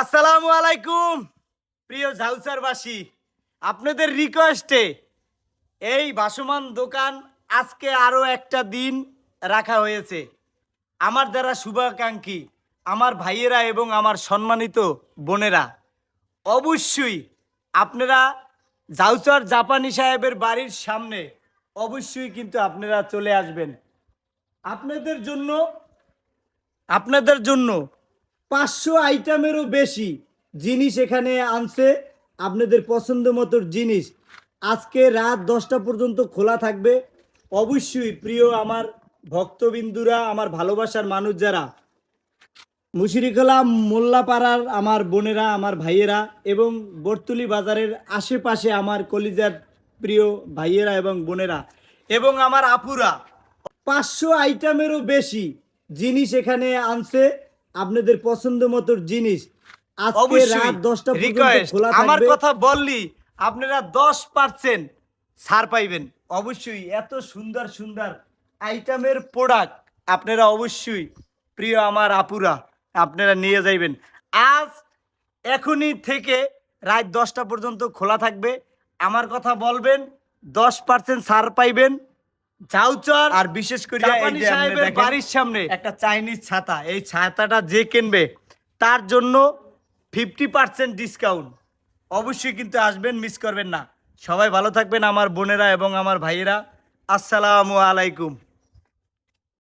আসসালামু আলাইকুম প্রিয় ঝাউসারবাসী, আপনাদের রিকোয়েস্টে এই ভাসমান দোকান আজকে আরও একটা দিন রাখা হয়েছে। আমার দ্বারা শুভাকাঙ্ক্ষী আমার ভাইয়েরা এবং আমার সম্মানিত বোনেরা, অবশ্যই আপনারা ঝাউসার জাপানি সাহেবের বাড়ির সামনে অবশ্যই কিন্তু আপনারা চলে আসবেন। আপনাদের জন্য আপনাদের জন্য 500 আইটেমেরও বেশি জিনিস এখানে আনছে। আপনাদের পছন্দ মতো জিনিস আজকে রাত 10টা পর্যন্ত খোলা থাকবে। অবশ্যই প্রিয় আমার ভক্তবিন্দুরা, আমার ভালোবাসার মানুষ যারা মুশরিকলা মোল্লাপাড়ার আমার বোনেরা, আমার ভাইয়েরা এবং বর্তুলি বাজারের আশেপাশে আমার কলিজার প্রিয় ভাইয়েরা এবং বোনেরা এবং আমার আপুরা, 500 আইটেমেরও বেশি জিনিস এখানে আনছে। আপনাদের পছন্দ মতো জিনিস আজকে রাত 10টা পর্যন্ত খোলা থাকবে। আমার কথা বললি আপনারা 10% ছাড় পাইবেন। অবশ্যই এত সুন্দর সুন্দর আইটেমের প্রোডাক্ট আপনারা অবশ্যই প্রিয় আমার আপুরা আপনারা নিয়ে যাইবেন। আজ এখনই থেকে রাত 10টা পর্যন্ত খোলা থাকবে। আমার কথা বলবেন, 10% ছাড় পাইবেন। ঝাউচর আর বিশেষ করে জাপানি সাহেবের বাড়ির সামনে একটা চাইনিজ ছাতা, এই ছাতাটা যে কিনবে তার জন্য 50% ডিসকাউন্ট। অবশ্যই কিন্তু আসবেন, মিস করবেন না। সবাই ভালো থাকবেন আমার বোনেরা এবং আমার ভাইয়েরা। আসসালামু আলাইকুম।